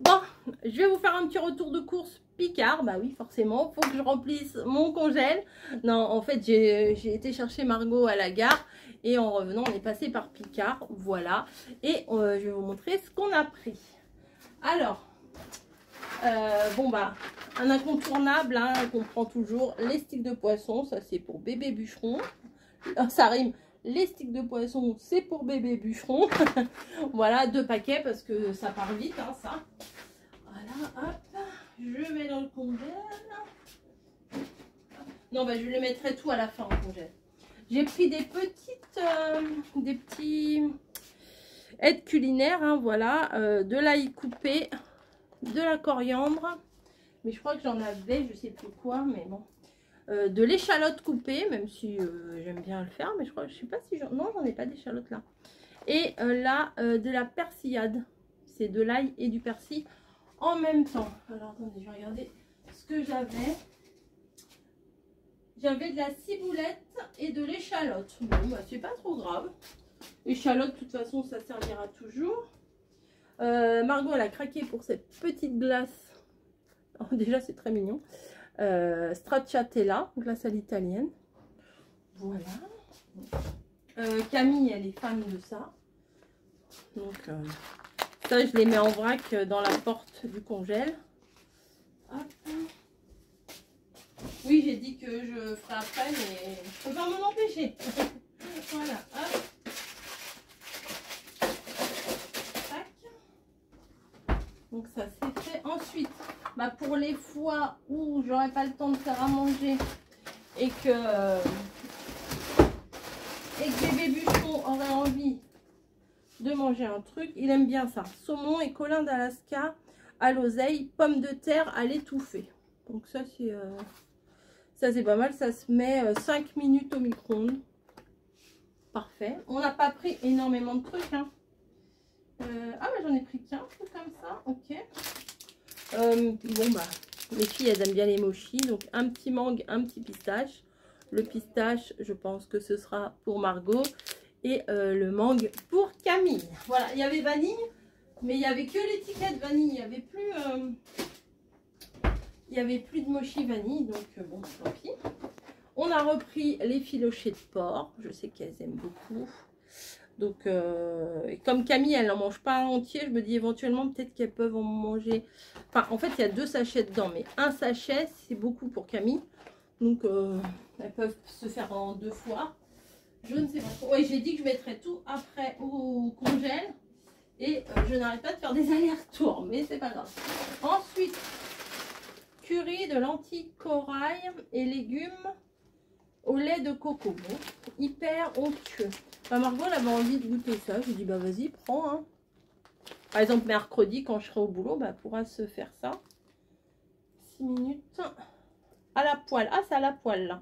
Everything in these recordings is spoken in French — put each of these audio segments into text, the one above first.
Bon, je vais vous faire un petit retour de course Picard. Bah oui, forcément, faut que je remplisse mon congèle. Non, en fait, j'ai été chercher Margot à la gare. Et en revenant, on est passé par Picard. Voilà. Et je vais vous montrer ce qu'on a pris. Alors, bon bah, un incontournable hein, qu'on prend toujours. Les sticks de poisson. Ça, c'est pour bébé bûcheron. Ça rime. Les sticks de poisson, c'est pour bébé bûcheron. Voilà, 2 paquets parce que ça part vite, hein, ça. Voilà, hop, je mets dans le congèle. Non, bah, je les mettrai tout à la fin en congèle. J'ai pris des petits aides culinaires, hein, voilà, de l'ail coupé, de la coriandre. Mais je crois que j'en avais, je sais plus quoi, mais bon. De l'échalote coupée, même si j'aime bien le faire, mais je crois, je sais pas si non, j'en ai pas d'échalote là. Et là, de la persillade, c'est de l'ail et du persil en même temps. Alors attendez, je vais regarder ce que j'avais. J'avais de la ciboulette et de l'échalote. Bon, bah c'est pas trop grave. Échalote, de toute façon, ça servira toujours. Margot, elle a craqué pour cette petite glace. Oh, déjà, c'est très mignon. Stracciatella, glace à l'italienne. Voilà. Camille, elle est fan de ça. Donc, ça, je les mets en vrac dans la porte du congèle. Hop. Oui, j'ai dit que je ferai après, mais je peux pas m'en empêcher. Voilà, hop. Tac. Donc ça, c'est fait. Ensuite, bah, pour les fois où j'aurai pas le temps de faire à manger et que bébé bûcheron aurait envie de manger un truc, il aime bien ça. Saumon et colin d'Alaska à l'oseille, pommes de terre à l'étouffée. Donc ça, c'est pas mal. Ça se met 5 minutes au micro-ondes. Parfait. On n'a pas pris énormément de trucs. Hein. Ah, bah j'en ai pris qu'un truc comme ça. Ok. Bon, bah, les filles, elles aiment bien les mochis. Donc, un petit mangue, un petit pistache. Le pistache, je pense que ce sera pour Margot. Et le mangue pour Camille. Voilà, il y avait vanille. Mais il n'y avait que l'étiquette vanille. Il n'y avait plus de mochi vanille. Donc, bon, tant pis. On a repris les filochés de porc. Je sais qu'elles aiment beaucoup. Donc, comme Camille, elle n'en mange pas entier, je me dis éventuellement peut-être qu'elles peuvent en manger. Enfin, en fait, il y a 2 sachets dedans. Mais un sachet, c'est beaucoup pour Camille. Donc, elles peuvent se faire en 2 fois. Je ne sais pas trop. Oui, j'ai dit que je mettrais tout après au congèle. Et je n'arrête pas de faire des allers-retours. Mais c'est pas grave. Ensuite, curry de lentilles corail et légumes au lait de coco. Bon, hyper onctueux. Bah, Margot, elle avait envie de goûter ça. Je lui ai dit, bah vas-y, prends. Hein. Par exemple, mercredi, quand je serai au boulot, bah, elle pourra se faire ça. 6 minutes à la poêle. Ah, c'est à la poêle, là.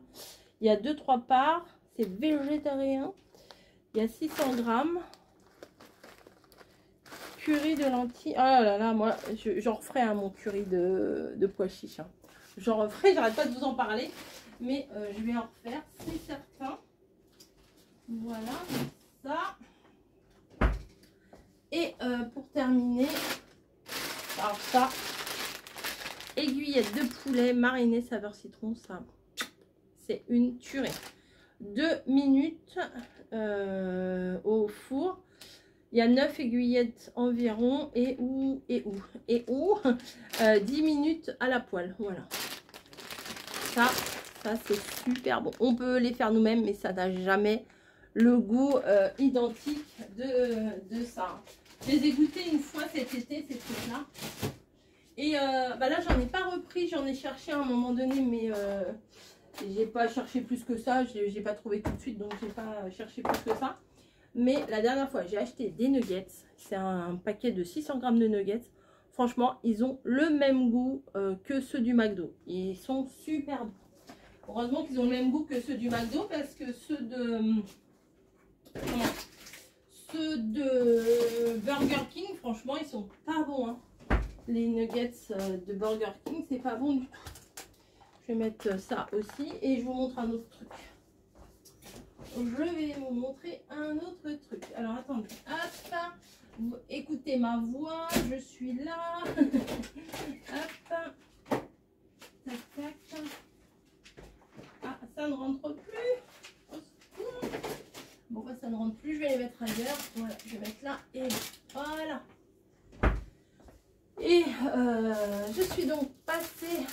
Il y a 2-3 parts. C'est végétarien. Il y a 600 grammes. Curry de lentilles. Oh là là, moi, j'en referai mon curry de pois chiches. Hein. J'en referai, j'arrête pas de vous en parler. Mais je vais en refaire, c'est certain. Voilà, ça. Et pour terminer, alors ça, aiguillette de poulet marinée saveur citron, ça, c'est une tuerie. 2 minutes au four. Il y a 9 aiguillettes environ et 10 minutes à la poêle. Voilà. Ça c'est super bon. On peut les faire nous-mêmes, mais ça n'a jamais le goût identique de ça. Je les ai goûtés une fois cet été, ces trucs-là. Et bah là, j'en ai pas repris. J'en ai cherché à un moment donné, mais j'ai pas cherché plus que ça. J'ai pas trouvé tout de suite, donc j'ai pas cherché plus que ça. Mais la dernière fois, j'ai acheté des nuggets. C'est un paquet de 600 grammes de nuggets. Franchement, ils ont le même goût que ceux du McDo. Ils sont super bons. Heureusement qu'ils ont le même goût que ceux du McDo, parce que ceux de Burger King, franchement, ils sont pas bons. Hein. Les nuggets de Burger King, c'est pas bon du tout. Je vais mettre ça aussi et je vous montre un autre truc. Je vais vous montrer un autre truc. Alors attendez, hop, vous écoutez ma voix, je suis là. je suis donc passée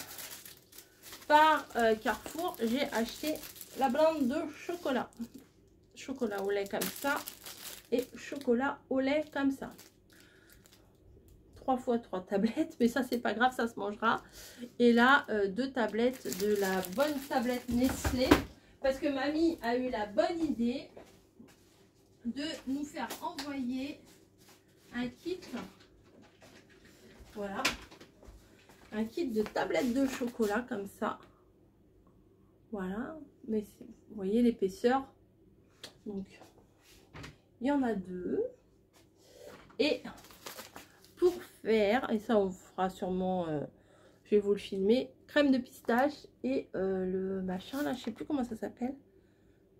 par Carrefour. J'ai acheté la blinde de chocolat. Chocolat au lait comme ça. Et chocolat au lait comme ça. 3 fois 3 tablettes. Mais ça, c'est pas grave, ça se mangera. Et là, 2 tablettes de la bonne tablette Nestlé. Parce que mamie a eu la bonne idée de nous faire envoyer un kit. Voilà. Un kit de tablettes de chocolat comme ça. Voilà. Mais vous voyez l'épaisseur. Donc, il y en a 2. Et pour faire, et ça on fera sûrement, je vais vous le filmer, crème de pistache et le machin là, je sais plus comment ça s'appelle.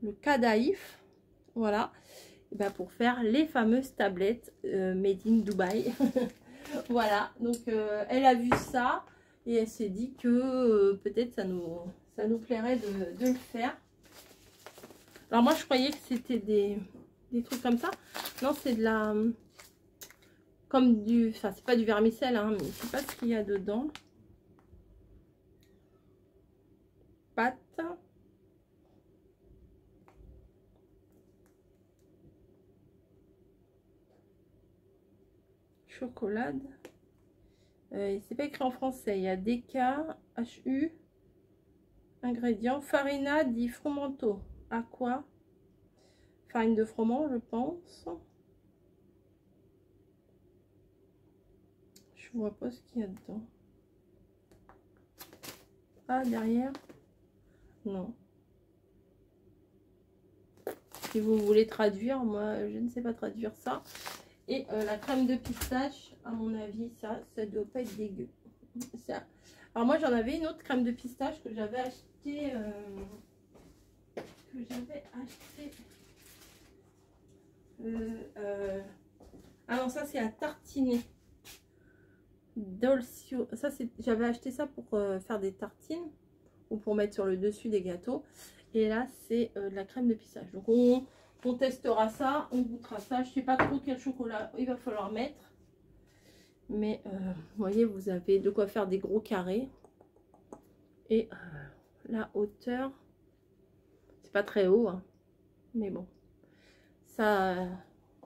Le Kadaif. Voilà. Et ben pour faire les fameuses tablettes made in Dubaï. Voilà, donc elle a vu ça et elle s'est dit que peut-être ça nous plairait de le faire. Alors moi je croyais que c'était des trucs comme ça. Non, c'est de la... comme du... Enfin, c'est pas du vermicelle, hein, mais je sais pas ce qu'il y a dedans. Pâte. Chocolade. C'est pas écrit en français. Il y a DK, HU, ingrédients, farina di frumento. Aqua, farine de froment, je pense. Je vois pas ce qu'il y a dedans. Ah, derrière. Non. Si vous voulez traduire, moi je ne sais pas traduire ça. Et la crème de pistache, à mon avis, ça doit pas être dégueu. Ça. Alors moi j'en avais une autre crème de pistache que j'avais acheté. Ah non, ça c'est à tartiner. Dolcio. Ça c'est, j'avais acheté ça pour faire des tartines ou pour mettre sur le dessus des gâteaux. Et là c'est de la crème de pistache. Donc on testera ça, on goûtera ça. Je sais pas trop quel chocolat il va falloir mettre. Mais vous voyez, vous avez de quoi faire des gros carrés. Et la hauteur, c'est pas très haut, hein, mais bon. Ça,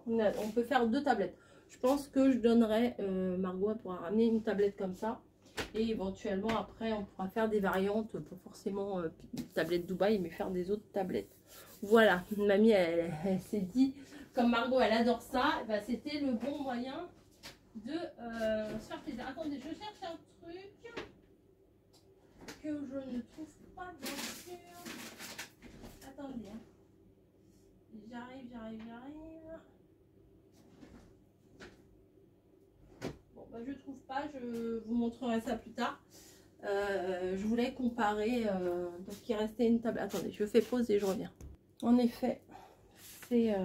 on peut faire 2 tablettes. Je pense que je donnerai, Margot pourra ramener une tablette comme ça. Et éventuellement après on pourra faire des variantes, pas forcément tablette Dubaï, mais faire des autres tablettes. Voilà, mamie elle s'est dit, comme Margot elle adore ça, bah, c'était le bon moyen de se faire plaisir. Attendez, je cherche un truc que je ne trouve pas bien sûr. Attendez, hein. J'arrive. Bon, bah, je trouve pas, je vous montrerai ça plus tard. Je voulais comparer, donc il restait une table. Attendez, je fais pause et je reviens. En effet, c'est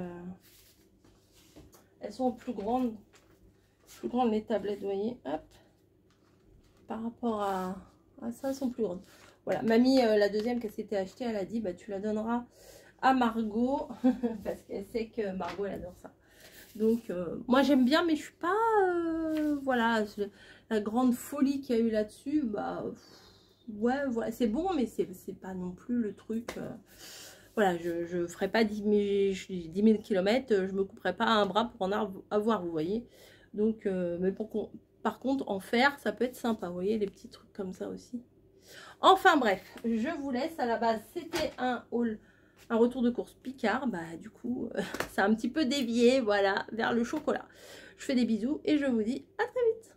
elles sont plus grandes les tablettes, vous voyez, hop, par rapport à ça, elles sont plus grandes. Voilà, mamie, la deuxième qu'elle s'était achetée, elle a dit, bah tu la donneras à Margot, parce qu'elle sait que Margot, elle adore ça. Donc, moi j'aime bien, mais je suis pas, voilà, la grande folie qu'il y a eu là-dessus, bah, ouais, voilà, c'est bon, mais c'est pas non plus le truc... voilà, je ferai pas 10 000 km, je me couperai pas un bras pour en avoir, vous voyez. Donc, mais par contre, en faire, ça peut être sympa, vous voyez, les petits trucs comme ça aussi. Enfin bref, je vous laisse. À la base, c'était un haul, un retour de course Picard. Bah du coup, ça a un petit peu dévié, voilà, vers le chocolat. Je fais des bisous et je vous dis à très vite.